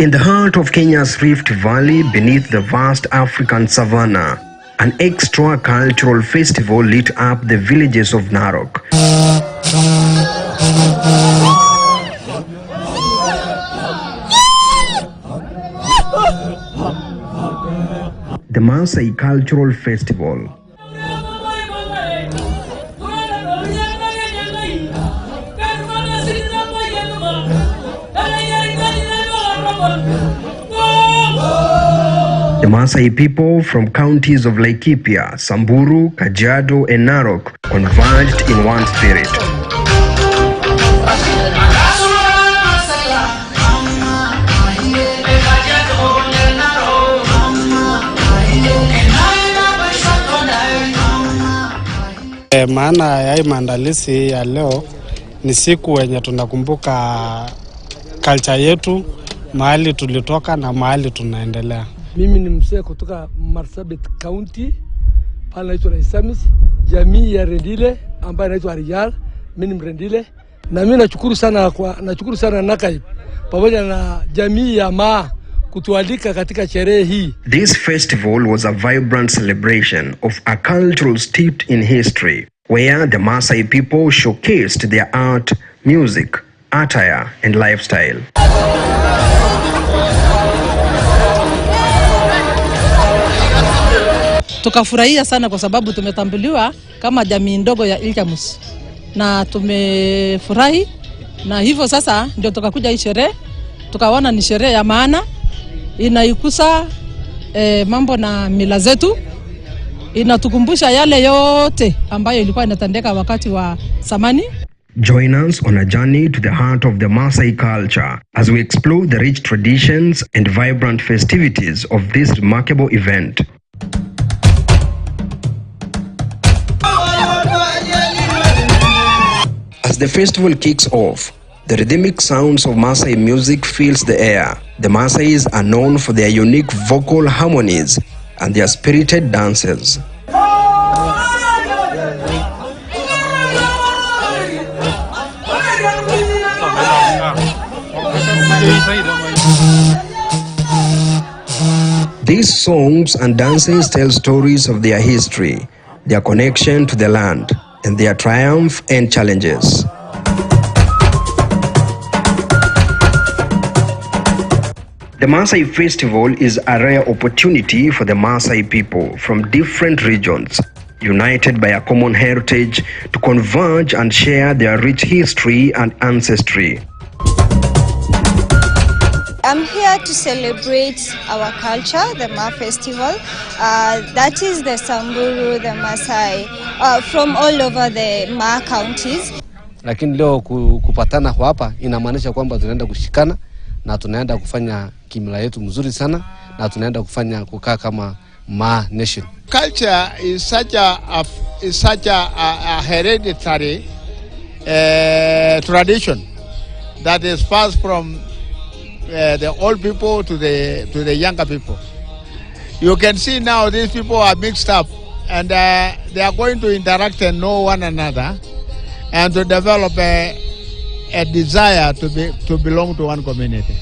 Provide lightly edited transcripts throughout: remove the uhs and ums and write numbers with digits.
In the heart of Kenya's Rift Valley, beneath the vast African savanna, an extra-cultural festival lit up the villages of Narok. The Masai Cultural Festival. The Masai people from counties of Laikipia, Samburu, Kajiado, and Narok converged in one spirit. Maana ya maandalizi ya leo ni siku wenye tunakumbuka culture yetu, mahali tulitoka na mahali tunaendelea. Mimi ni mzee kutoka Marsabit County, pale naitwa Isamis, jamii ya Rendile ambaye naitwa Rijal, mimi ni Rendile, na mimi nashukuru sana Nakai pamoja na jamii ya Maa kutualika katika sherehe hii. This festival was a vibrant celebration of a cultural steeped in history, where the Masai people showcased their art, music, attire, and lifestyle. Tukafurahia sana kwa sababu tumetambuliwa kama jamii ndogo ya Ilchamus, na tumefurahi, na hivyo sasa ndio tukakuja hii sherehe, tukaona ni sherehe ya maana, inaikusa mambo na mila zetu, inatukumbusha yale yote ambayo ilikuwa inatendeka wakati wa zamani. Join us on a journey to the heart of the Masai culture as we explore the rich traditions and vibrant festivities of this remarkable event. As the festival kicks off, the rhythmic sounds of Masai music fills the air. The Masais are known for their unique vocal harmonies and their spirited dances. These songs and dances tell stories of their history, their connection to the land, and their triumph and challenges. The Masai Festival is a rare opportunity for the Masai people from different regions, united by a common heritage, to converge and share their rich history and ancestry. I'm here to celebrate our culture, the Ma Festival. That is the Samburu, the Masai, from all over the Ma counties. Lakini leo kupatana hapa inamaanisha kwamba tunaenda kushikana na tunaenda kufanya kimila yetu mzuri sana, na tunaenda kufanya kukaa kama Ma nation. Culture is such a hereditary tradition that is passed from the old people to the younger people. You can see now these people are mixed up, and they are going to interact and know one another, and to develop a desire to belong to one community.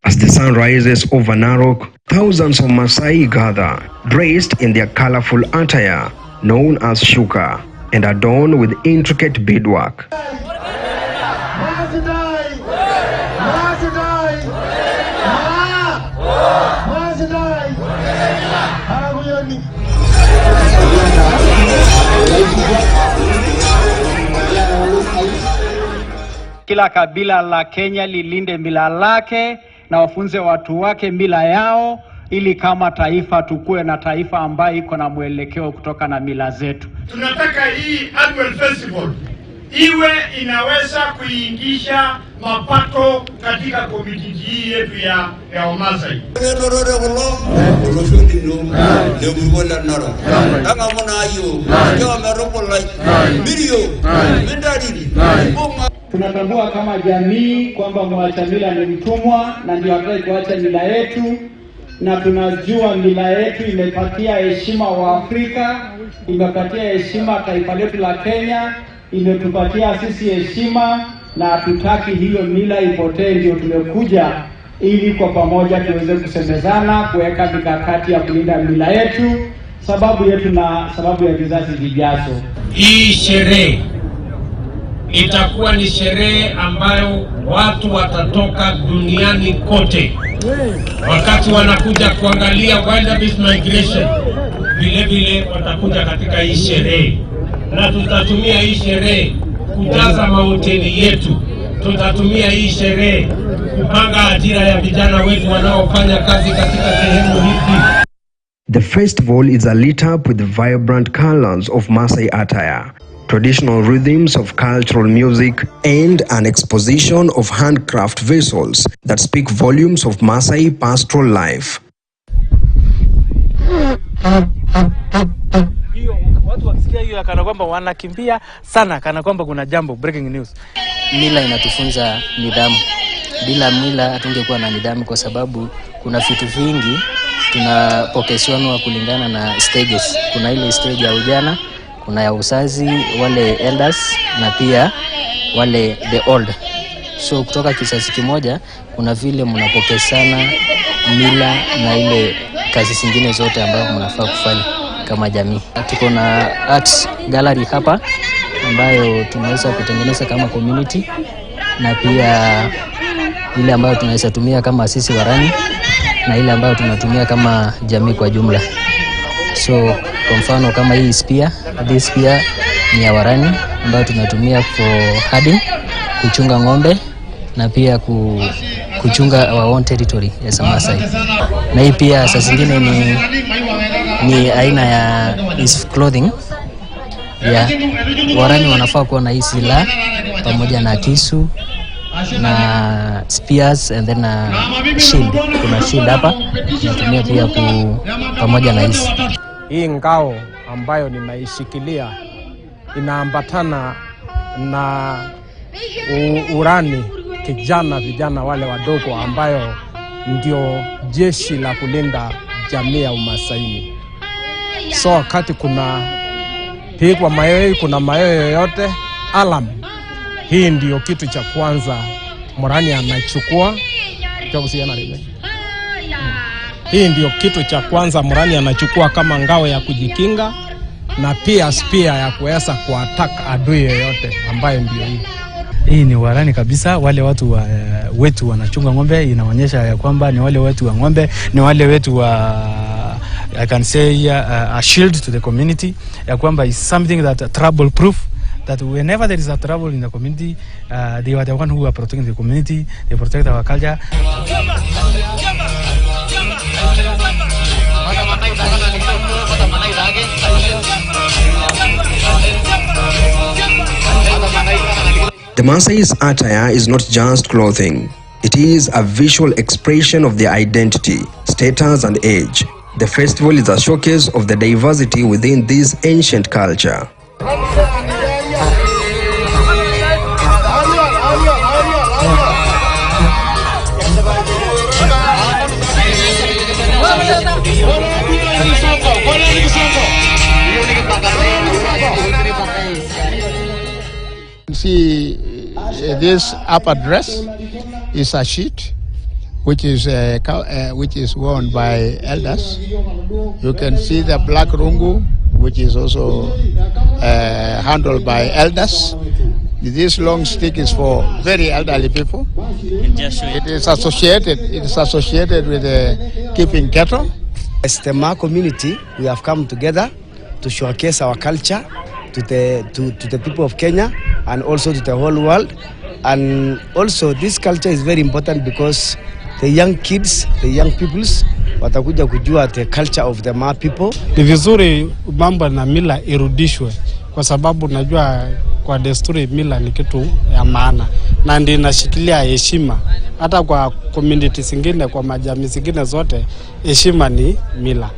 As the sun rises over Narok, thousands of Masai gather, dressed in their colorful attire, known as shuka, and adorned with intricate beadwork. Kila kabila la Kenya lilinde mila lake na wafunze watu wake mila yao, ili kama taifa tukue na taifa ambayo iko na mwelekeo kutoka na mila zetu. Tunataka hii annual festival iwe inaweza kuingisha mapato katika community hii yetu ya Wamasai. Tunatambua kama jamii kwamba mwacha mila ni mtumwa na ndio hataki kuacha mila yetu, na tunajua mila yetu imepatia heshima wa Afrika, imepatia heshima taifa letu la Kenya, imetupatia sisi heshima, na hatutaki hiyo mila ipotee. Ndio tumekuja ili kwa pamoja tuweze kusemezana, kuweka mikakati ya kulinda mila yetu, sababu yetu na sababu ya vizazi vijazo. Hii sherehe itakuwa ni sherehe ambayo watu watatoka duniani kote wakati wanakuja kuangalia wildlife migration. Vile vile watakuja katika hii sherehe, na tutatumia hii sherehe kujaza mahoteli yetu. Tutatumia hii sherehe kupanga ajira ya vijana wetu wanaofanya kazi katika sehemu hizi. The festival is lit up with the vibrant colors of Masai attire, traditional rhythms of cultural music, and an exposition of handcraft vessels that speak volumes of Masai pastoral life. Watu wakisikia hiyo kana kwamba wanakimbia sana, kana kwamba kuna jambo, breaking news. Mila inatufunza nidhamu. Bila mila hatungekuwa na nidhamu, kwa sababu kuna vitu vingi tunapokeshwa kulingana na stages. Kuna ile stage ya ujana, kuna ya uzazi, wale elders, na pia wale the old. So kutoka kizazi kimoja kuna vile mnapokeshana mila na ile kazi zingine zote ambazo mnafaa kufanya kama jamii. Tuko na art gallery hapa ambayo tunaweza kutengeneza kama community, na pia ile ambayo tunaweza tumia kama sisi warani, na ile ambayo tunatumia kama jamii kwa jumla. So kwa mfano kama hii spear, this spear ni ya warani ambayo tunatumia for herding, kuchunga ng'ombe, na pia kuchunga our own territory as a Masai. Na hii pia saa zingine ni aina ya is clothing. Warani wanafaa kuwa na hii silaha pamoja na kisu na spears and then shield. Kuna shield hapa tunatumia pia pamoja na hizi. Hii ngao ambayo ninaishikilia inaambatana na urani vijana wale wadogo ambayo ndio jeshi la kulinda jamii ya Umasaini. So wakati kuna pigwa mayowe, kuna mayowe yoyote, alarm, hii ndio kitu cha kwanza morani anachukua. Hii ndio kitu cha kwanza morani anachukua kama ngao ya kujikinga, na pia spear ya kuweza kuattack adui yoyote ambaye ndio hii. Hii ni warani kabisa, wale watu wetu wanachunga ng'ombe. Inaonyesha ya kwamba ni wale wetu wa ng'ombe, ni wale wetu wa I can say a shield to the community, ya kwamba is something that trouble proof, that whenever there is a trouble in the community, they are the one who are protecting the community, they protect our culture. The Masai's attire is not just clothing. It is a visual expression of their identity, status, and age. The festival is a showcase of the diversity within this ancient culture. See, this upper dress is a sheet which is worn by elders. You can see the black rungu, which is also handled by elders. This long stick is for very elderly people. It is associated with keeping cattle. As the Ma community, we have come together to showcase our culture to the people of Kenya and also to the whole world. And also this culture is very important because the young kids, the young peoples, watakuja kujua the culture of the Ma people. Ni vizuri mambo na mila irudishwe, kwa sababu najua kwa desturi mila ni kitu ya maana na ndio inashikilia heshima. Hata kwa community zingine, kwa majamii zingine zote, heshima ni mila.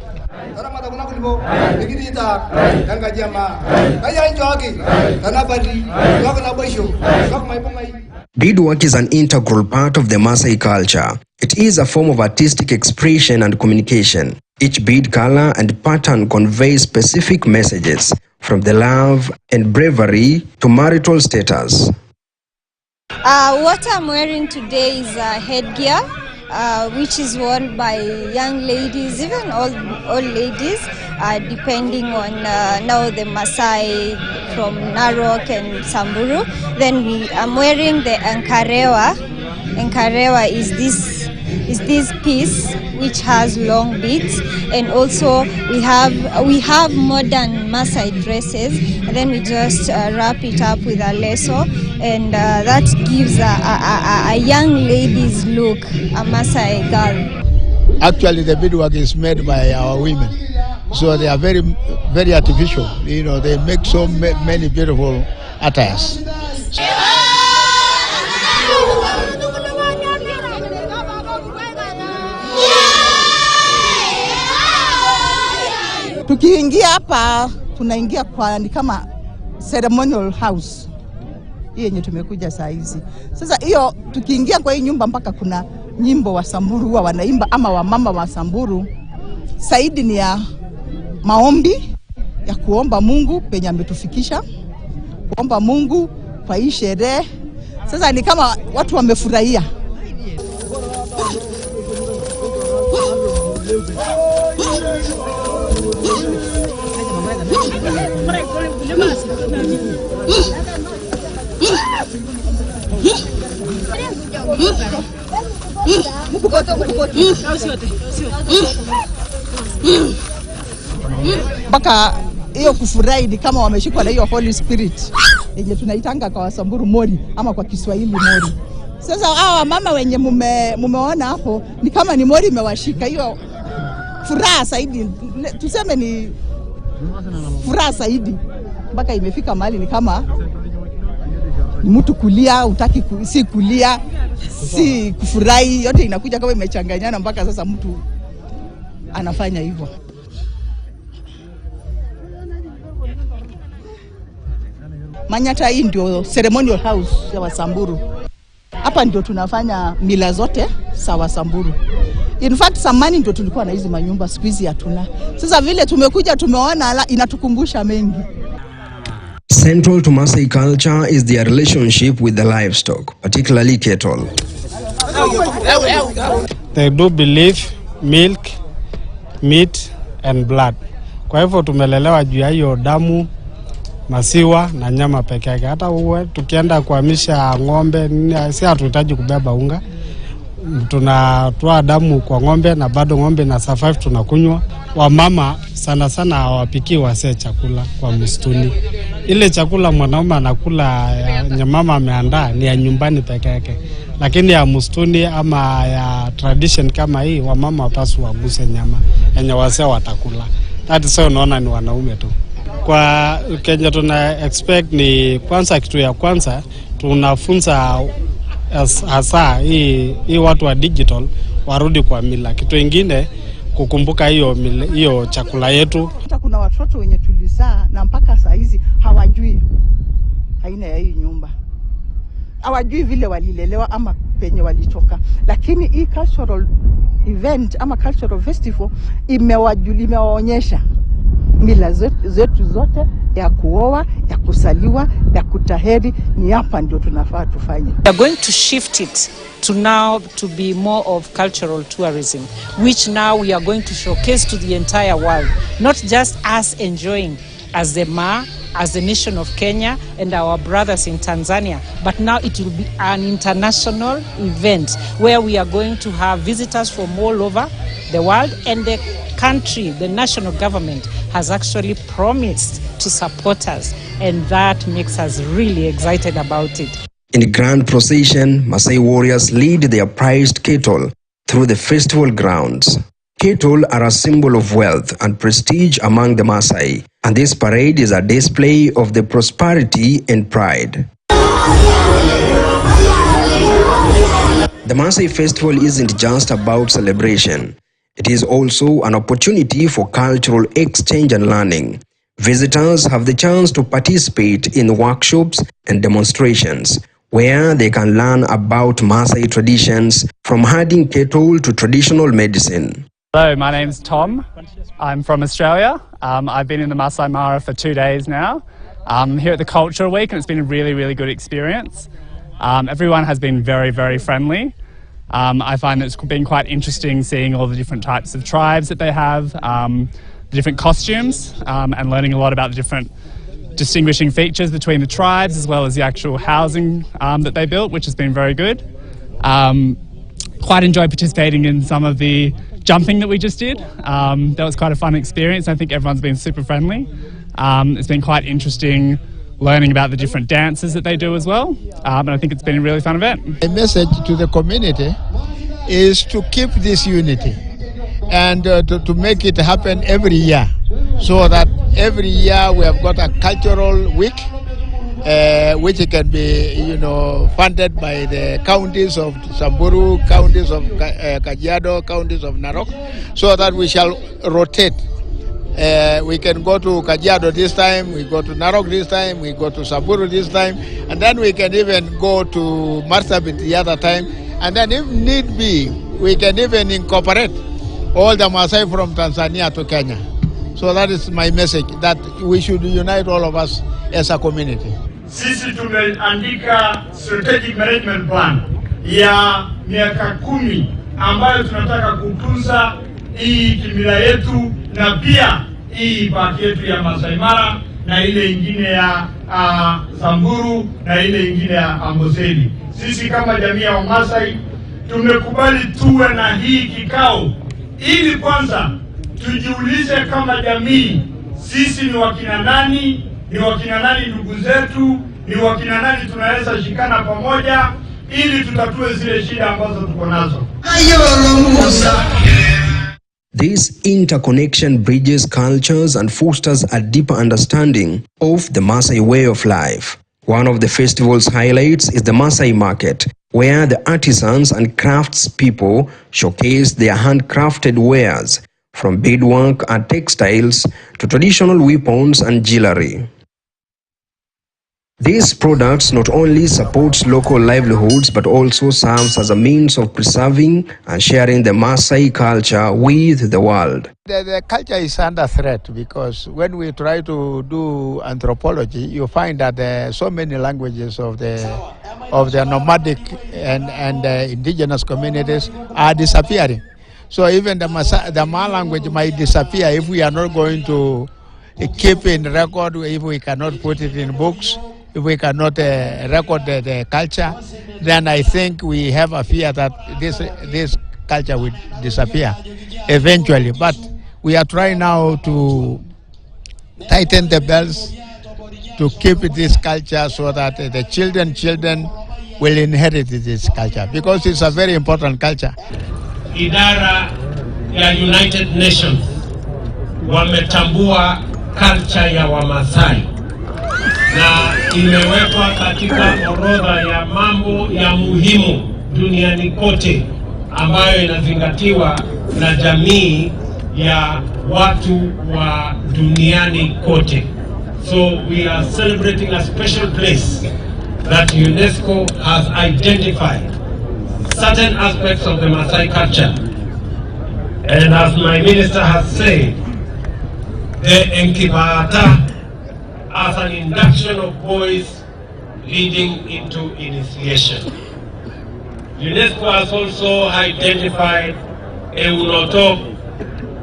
Beadwork is an integral part of the Masai culture. It is a form of artistic expression and communication. Each bead color and pattern conveys specific messages, from the love and bravery to marital status. What I'm wearing today is a headgear. which is worn by young ladies, even old ladies, depending on now the Masai from Narok and Samburu. Then I'm wearing the Ankarewa. Ankarewa is this piece which has long beads, and also we have modern Masai dresses, and then we just wrap it up with a lasso, and that gives a young lady's look, a Masai girl. Actually, the beadwork is made by our women, so they are very, very artificial. You know, they make so many beautiful attires. Tukiingia hapa tunaingia kwa ni kama ceremonial house hii yenye tumekuja saa hizi. Sasa hiyo tukiingia kwa hii nyumba mpaka kuna nyimbo wa Samburu huwa wanaimba, ama wamama wa Samburu. Saidi ni ya maombi ya kuomba Mungu penye ametufikisha, kuomba Mungu kwa hii sherehe. Sasa ni kama watu wamefurahia. Mpaka hiyo kufurahi ni kama wameshikwa na hiyo Holy Spirit yenye tunaitanga kwa Wasamburu mori, ama kwa Kiswahili mori. Sasa hawa mama wenye mumeona hapo ni kama ni mori imewashika, hiyo furaha zaidi, tuseme ni furaha zaidi, mpaka imefika mahali ni kama mtu kulia, utaki si kulia, si kufurahi, yote inakuja kama imechanganyana, mpaka sasa mtu anafanya hivyo. Manyata hii ndio ceremonial house ya Wasamburu. Hapa ndio tunafanya mila zote za Wasamburu. In fact, zamani ndio tulikuwa na hizi manyumba, siku hizi hatuna. Sasa vile tumekuja tumeona inatukumbusha mengi. Central to Masai culture is their relationship with the livestock, particularly cattle. They do believe milk, meat and blood. Kwa hivyo tumelelewa juu ya hiyo damu, maziwa na nyama peke yake. Hata tukienda kuhamisha ng'ombe, si hatuhitaji kubeba unga. Tunatoa damu kwa ng'ombe na bado ng'ombe na survive, tunakunywa. Wamama sana sana hawapiki wase chakula kwa msituni. Ile chakula mwanaume anakula ya mama ameandaa ni ya nyumbani peke yake. Lakini ya msituni ama ya tradition kama hii, wamama wapaswa waguse nyama yenye wase watakula. That is why unaona ni wanaume tu. Kwa Kenya tuna expect ni kwanza, kitu ya kwanza tunafunza hasa hii watu wa digital warudi kwa mila. Kitu kingine kukumbuka hiyo chakula yetu. Hata kuna watoto wenye tulizaa na mpaka saa hizi hawajui aina ya hii nyumba. Hawajui vile walilelewa ama penye walitoka. Lakini hii cultural event ama cultural festival imewaonyesha mila zetu zote, ya kuoa, ya kusaliwa, ya kutaheri, ni hapa ndio tunafaa tufanye. We are going to shift it to now to be more of cultural tourism, which now we are going to showcase to the entire world, not just us enjoying as the Ma, as the nation of Kenya and our brothers in Tanzania, but now it will be an international event where we are going to have visitors from all over the world, and the country, the national government has actually promised to support us, and that makes us really excited about it. In grand procession, Masai warriors lead their prized cattle through the festival grounds. Cattle are a symbol of wealth and prestige among the Masai, and this parade is a display of the prosperity and pride. The Masai festival isn't just about celebration. It is also an opportunity for cultural exchange and learning. Visitors have the chance to participate in workshops and demonstrations where they can learn about Masai traditions, from herding cattle to traditional medicine. Hello, my name's Tom. I'm from Australia. I've been in the Masai Mara for 2 days now. I'm here at the Cultural Week, and it's been a really, really good experience. Everyone has been very, very friendly. I find it's been quite interesting seeing all the different types of tribes that they have, the different costumes, and learning a lot about the different distinguishing features between the tribes as well as the actual housing that they built, which has been very good. Quite enjoyed participating in some of the jumping that we just did. That was quite a fun experience. I think everyone's been super friendly. It's been quite interesting learning about the different dances that they do as well. And I think it's been a really fun event. The message to the community is to keep this unity and to make it happen every year, so that every year we have got a cultural week which can be, funded by the counties of Samburu, counties of Kajiado, counties of Narok, so that we shall rotate. We can go to Kajiado this time, we go to Narok this time, we go to Samburu this time, and then we can even go to Marsabit the other time, and then if need be, we can even incorporate all the Masai from Tanzania to Kenya. So that is my message, that we should unite all of us as a community. Sisi tumeandika strategic management plan ya miaka 10 ambayo tunataka kutunza hii kimila yetu na pia hii paki yetu ya Masai Mara na ile ingine ya Samburu na ile ingine ya Amboseli. Sisi kama jamii ya Masai tumekubali tuwe na hii kikao ili kwanza tujiulize kama jamii, sisi ni wakina nani, ndugu zetu, ni wakina nani tunaweza shikana pamoja ili tutatue zile shida ambazo tuko nazo. This interconnection bridges cultures and fosters a deeper understanding of the Masai way of life. One of the festival's highlights is the Masai market, where the artisans and crafts people showcase their handcrafted wares, from beadwork and textiles to traditional weapons and jewelry. These products not only support local livelihoods but also serves as a means of preserving and sharing the Masai culture with the world. The culture is under threat because when we try to do anthropology, you find that so many languages of the nomadic and indigenous communities are disappearing. So even the Ma language might disappear if we are not going to keep in record, if we cannot put it in books, if we cannot record the culture, then I think we have a fear that this culture will disappear eventually. But we are trying now to tighten the belts to keep this culture so that the children will inherit this culture, because it's a very important culture. Idara ya United Nations wametambua culture ya Wamasai na imewekwa katika orodha ya mambo ya muhimu duniani kote ambayo inazingatiwa na jamii ya watu wa duniani kote. So we are celebrating a special place that UNESCO has identified certain aspects of the Masai culture. And as my minister has said, the Enkibata as an induction of boys leading into initiation. UNESCO has also identified Eunoto,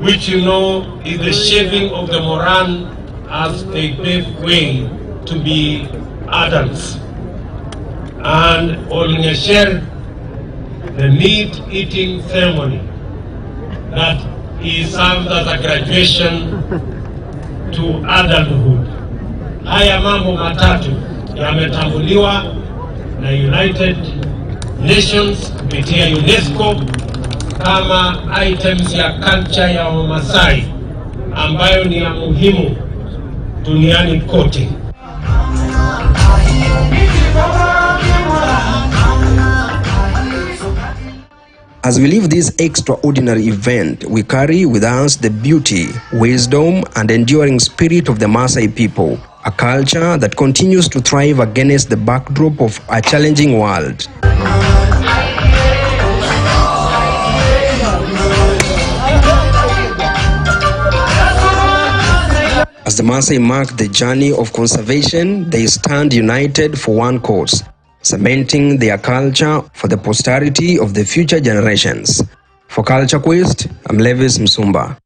which you know is the shaving of the Moran as they pave way to be adults. And Olngesher, the meat-eating ceremony that is served as a graduation to adulthood. Haya mambo matatu yametambuliwa na United Nations kupitia UNESCO kama items ya culture ya Wamasai ambayo ni ya muhimu duniani kote. As we leave this extraordinary event, we carry with us the beauty, wisdom, and enduring spirit of the Masai people, a culture that continues to thrive against the backdrop of a challenging world. As the Masai mark the journey of conservation, they stand united for one cause: cementing their culture for the posterity of the future generations. For Culture Quest, I'm Levis Msumba.